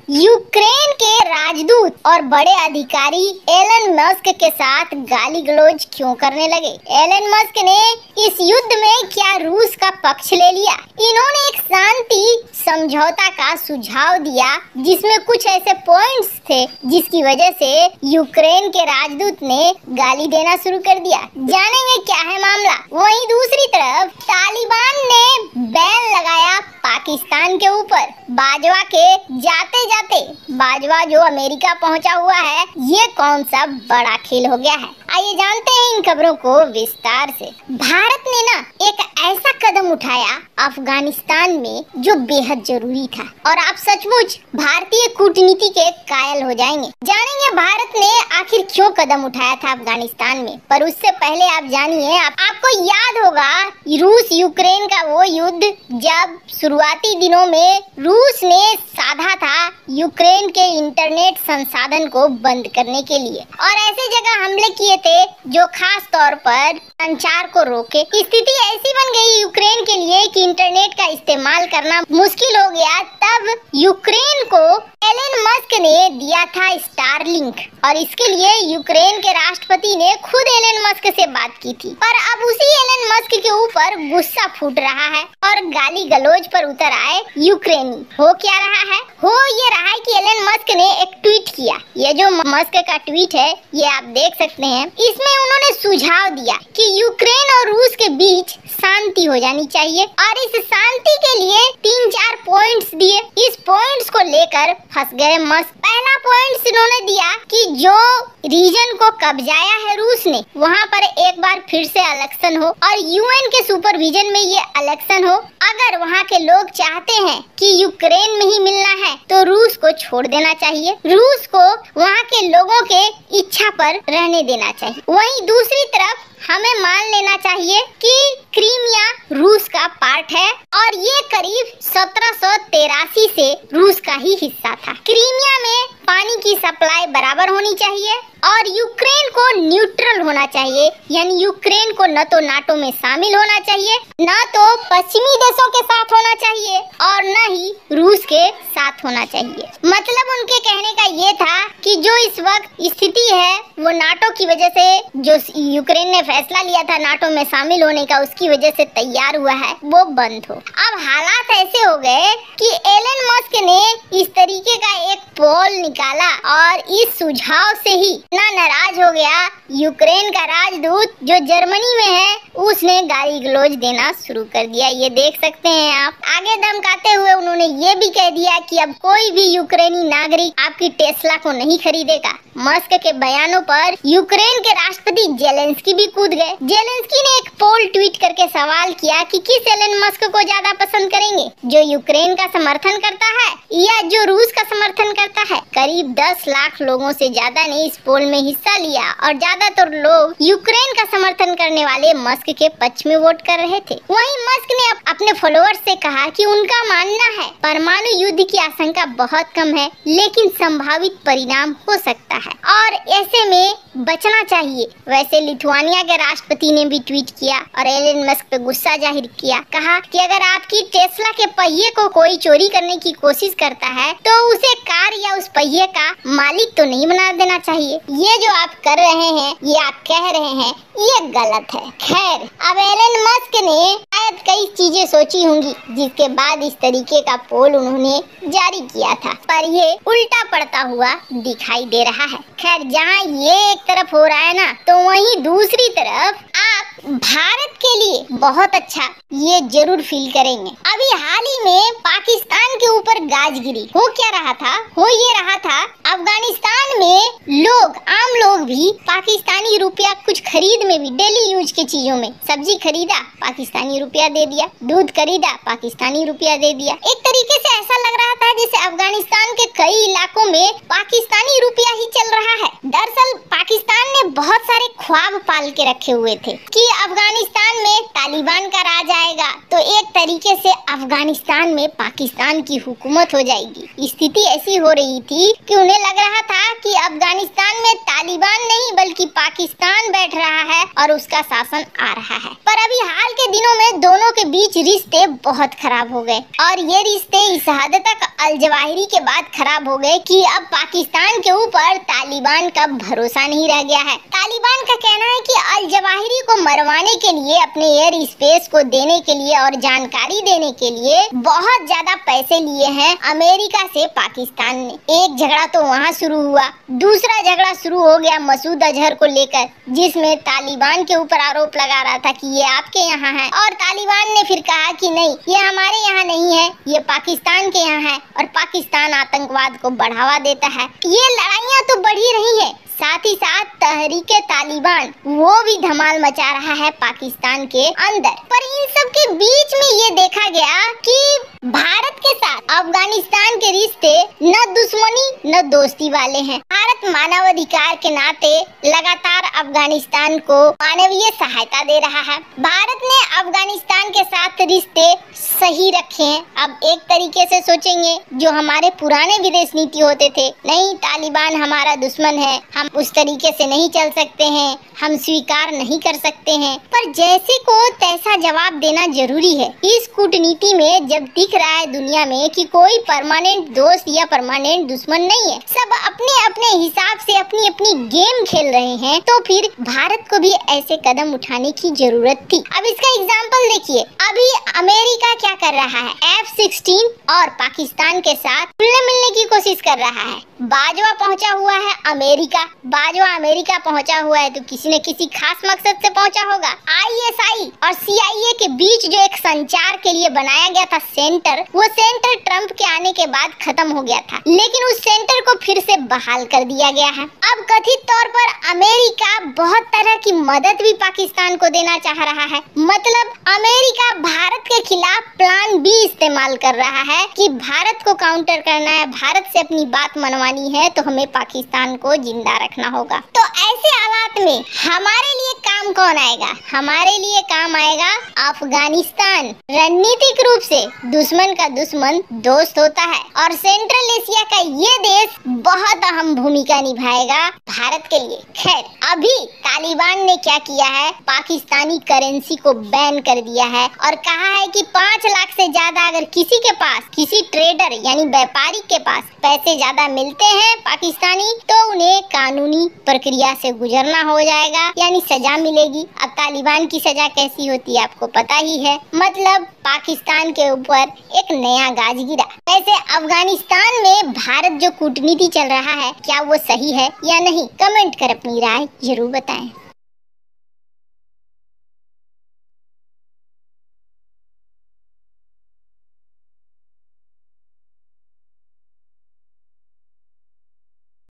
Ukraine के राजदूत और बड़े अधिकारी एलन मस्क के साथ गाली गलौज क्यों करने लगे? एलन मस्क ने इस युद्ध में क्या रूस का पक्ष ले लिया? इन्होंने एक शांति समझौता का सुझाव दिया जिसमें कुछ ऐसे पॉइंट्स थे जिसकी वजह से यूक्रेन के राजदूत ने गाली देना शुरू कर दिया। जानेंगे क्या है मामला। वहीं दूसरी तरफ तालिबान ने बैन लगाया पाकिस्तान के ऊपर। बाजवा के जाते जाते बाजवा जो अमेरिका पहुंचा हुआ है, ये कौन सा बड़ा खेल हो गया है? आइए जानते हैं इन खबरों को विस्तार से। भारत ने ना एक ऐसा कदम उठाया अफगानिस्तान में जो बेहद जरूरी था और आप सचमुच भारतीय कूटनीति के कायल हो जाएंगे। जानेंगे भारत ने आखिर क्यों कदम उठाया था अफगानिस्तान में। पर उससे पहले आप जानिए, आपको याद होगा रूस यूक्रेन का वो युद्ध जब शुरुआती दिनों में रूस ने साधा था यूक्रेन के इंटरनेट संसाधन को बंद करने के लिए और ऐसे जगह हमले किए थे जो खास तौर पर संचार को रोके। स्थिति ऐसी बन गई यूक्रेन के लिए कि इंटरनेट का इस्तेमाल करना मुश्किल हो गया। तब यूक्रेन को एलन मस्क ने दिया था स्टारलिंक और इसके लिए यूक्रेन के राष्ट्रपति ने खुद एलन मस्क से बात की थी। पर अब उसी एलन मस्क के ऊपर गुस्सा फूट रहा है और गाली गलौज पर उतर आए यूक्रेनी। हो क्या रहा है? हो ये रहा है कि एलन मस्क ने एक ट्वीट किया। ये जो मस्क का ट्वीट है ये आप देख सकते हैं। इसमें उन्होंने सुझाव दिया कि यूक्रेन और रूस के बीच शांति हो जानी चाहिए और इस शांति के लिए 3-4 पॉइंट्स दिए। इस पॉइंट्स को लेकर फंस गए मस्क। पहला पॉइंट इन्होंने दिया कि जो रीजन को कब्जाया है रूस ने, वहाँ पर एक बार फिर से इलेक्शन हो और यूएन के सुपरविजन में ये इलेक्शन हो। अगर वहाँ के लोग चाहते हैं कि यूक्रेन में ही मिलना है तो रूस को छोड़ देना चाहिए। रूस को वहाँ के लोगों के इच्छा पर रहने देना चाहिए। वहीं दूसरी तरफ हमें मान लेना चाहिए कि क्रीमिया रूस का पार्ट है और ये करीब 1783 से रूस का ही हिस्सा था। क्रीमिया में पानी की सप्लाई बराबर होनी चाहिए और यूक्रेन को न्यूट्रल होना चाहिए, यानी यूक्रेन को न तो नाटो में शामिल होना चाहिए, न तो पश्चिमी देशों के साथ होना चाहिए और न ही रूस के साथ होना चाहिए। मतलब उनके कहने का ये था कि जो इस वक्त स्थिति है वो नाटो की वजह से, जो यूक्रेन ने फैसला लिया था नाटो में शामिल होने का, उसकी वजह से तैयार हुआ है, वो बंद हो। अब हालात ऐसे हो गए कि एलन मस्क ने इस तरीके का एक पोल निकाला और इस सुझाव से ही इतना नाराज हो गया यूक्रेन का राजदूत जो जर्मनी में है, उसने गाली गलौज देना शुरू कर दिया। ये देख सकते हैं आप। आगे धमकाते हुए उन्होंने ये भी कह दिया कि अब कोई भी यूक्रेनी नागरिक आपकी टेस्ला को नहीं खरीदेगा। मस्क के बयानों पर यूक्रेन के राष्ट्रपति जेलेंस्की भी कूद गए। जेलेंस्की ने एक पोल ट्वीट करके सवाल किया कि किस एलन मस्क को ज्यादा पसंद करेंगे, जो यूक्रेन का समर्थन करता है या जो रूस का समर्थन करता है। करीब 10 लाख लोगों से ज्यादा ने इस पोल में हिस्सा लिया और ज्यादातर लोग यूक्रेन का समर्थन करने वाले मस्क के पक्ष में वोट कर रहे थे। वहीं मस्क ने अपने फॉलोअर्स से कहा कि उनका मानना है परमाणु युद्ध की आशंका बहुत कम है, लेकिन संभावित परिणाम हो सकता है और ऐसे में बचना चाहिए। वैसे लिथुआनिया के राष्ट्रपति ने भी ट्वीट किया और एलन मस्क पे गुस्सा जाहिर किया। कहा कि अगर आपकी टेस्ला के पहिए को कोई चोरी करने की कोशिश करता है तो उसे कार या उस पहिए का मालिक तो नहीं बना देना चाहिए। ये जो आप कर रहे हैं, ये आप कह रहे हैं, ये गलत है। खैर, अब एलन मस्क ने शायद कई चीजें सोची होंगी जिसके बाद इस तरीके का पोल उन्होंने जारी किया था, पर ये उल्टा पड़ता हुआ दिखाई दे रहा है। खैर, जहाँ ये एक तरफ हो रहा है ना, तो वहीं दूसरी तरफ आप भारत के लिए बहुत अच्छा ये जरूर फील करेंगे। अभी हाल ही में पाकिस्तान के ऊपर गाज गिरी। हो क्या रहा था? हो ये रहा था अफगानिस्तान में लोग, आम लोग भी पाकिस्तानी रुपया कुछ खरीद में भी, डेली यूज की चीजों में, सब्जी खरीदा पाकिस्तानी रुपया दे दिया, दूध खरीदा पाकिस्तानी रुपया दे दिया। एक तरीके से ऐसा लग रहा था जैसे अफगानिस्तान के कई इलाकों में पाकिस्तानी रुपया ही चल रहा है। दरअसल पाकिस्तान ने बहुत सारे ख्वाब पाल के रखे हुए थे कि अफगानिस्तान में तालिबान का राज आएगा तो एक तरीके से अफगानिस्तान में पाकिस्तान की हुकूमत हो जाएगी। स्थिति ऐसी हो रही थी कि उन्हें लग रहा था कि अफगानिस्तान में तालिबान नहीं बल्कि पाकिस्तान बैठ रहा है और उसका शासन आ रहा है। पर अभी हाल के दिनों में दोनों के बीच रिश्ते बहुत खराब हो गए और ये रिश्ते इस हद तक अल जवाहिरी के बाद खराब हो गए कि अब पाकिस्तान के ऊपर तालिबान का भरोसा नहीं रह गया है। तालिबान का कहना है कि अल जवाहिरी को मरवाने के लिए, अपने एयर स्पेस को देने के लिए और जानकारी देने के लिए बहुत ज्यादा पैसे लिए हैं अमेरिका से पाकिस्तान ने। एक झगड़ा तो वहाँ शुरू हुआ, दूसरा झगड़ा शुरू हो गया मसूद अजहर को लेकर, जिसमें तालिबान के ऊपर आरोप लगा रहा था कि ये आपके यहाँ है, और तालिबान ने फिर कहा कि नहीं, ये हमारे यहाँ नहीं है, ये पाकिस्तान के यहाँ है और पाकिस्तान आतंकवाद को बढ़ावा देता है। ये लड़ाइयाँ तो बढ़ी रही है, साथ ही साथ तहरीके तालिबान वो भी धमाल मचा रहा है पाकिस्तान के अंदर। पर इन सब के बीच में ये देखा गया कि भारत के साथ अफगानिस्तान के रिश्ते न दुश्मनी न दोस्ती वाले हैं। भारत मानवाधिकार के नाते लगातार अफगानिस्तान को मानवीय सहायता दे रहा है। भारत ने अफगानिस्तान के साथ रिश्ते सही रखे हैं। अब एक तरीके से सोचेंगे, जो हमारे पुराने विदेश नीति होते थे, नहीं तालिबान हमारा दुश्मन है, हम उस तरीके से नहीं चल सकते हैं, हम स्वीकार नहीं कर सकते हैं, पर जैसे को तैसा जवाब देना जरूरी है। इस कूटनीति में जब दिख रहा है दुनिया में कि कोई परमानेंट दोस्त या परमानेंट दुश्मन नहीं है, सब अपने अपने हिसाब से अपनी अपनी गेम खेल रहे हैं, तो फिर भारत को भी ऐसे कदम उठाने की जरूरत थी। अब इसका एग्जाम्पल देखिए, अभी अमेरिका क्या कर रहा है, F-16 और पाकिस्तान के साथ मिलने मिलने की कोशिश कर रहा है। बाजवा पहुंचा हुआ है अमेरिका, बाजवा अमेरिका पहुंचा हुआ है तो किसी न किसी खास मकसद से पहुंचा होगा। ISI और CIA के बीच जो एक संचार के लिए बनाया गया था सेंटर, वो सेंटर ट्रंप के आने के बाद खत्म हो गया था, लेकिन उस सेंटर को फिर से बहाल कर दिया गया है। अब कथित तौर पर अमेरिका बहुत तरह की मदद भी पाकिस्तान को देना चाह रहा है। मतलब अमेरिका भारत के खिलाफ प्लान बी इस्तेमाल कर रहा है कि भारत को काउंटर करना है, भारत से अपनी बात मनवानी है तो हमें पाकिस्तान को जिंदा रखना होगा। तो ऐसे हालात में हमारे लिए काम कौन आएगा? हमारे लिए काम आएगा अफगानिस्तान। रणनीतिक रूप से दुश्मन का दुश्मन दोस्त होता है और सेंट्रल एशिया का ये देश बहुत अहम भूमिका निभाएगा भारत के लिए। खैर, अभी तालिबान ने क्या किया है, पाकिस्तानी करेंसी को बैन कर दिया है और कहा है कि 5 लाख से ज्यादा अगर किसी के पास, किसी ट्रेडर यानी व्यापारी के पास पैसे ज्यादा मिलते हैं पाकिस्तानी, तो उन्हें कानूनी प्रक्रिया से गुजरना हो जाएगा, यानी सजा मिलेगी। अब तालिबान की सजा कैसी होती है आपको पता ही है, मतलब पाकिस्तान के ऊपर एक नया गाज गिरा। वैसे अफगानिस्तान में भारत जो कूटनीति चल रहा है, क्या वो सही है या नहीं? कमेंट कर अपनी राय जरूर बताएं।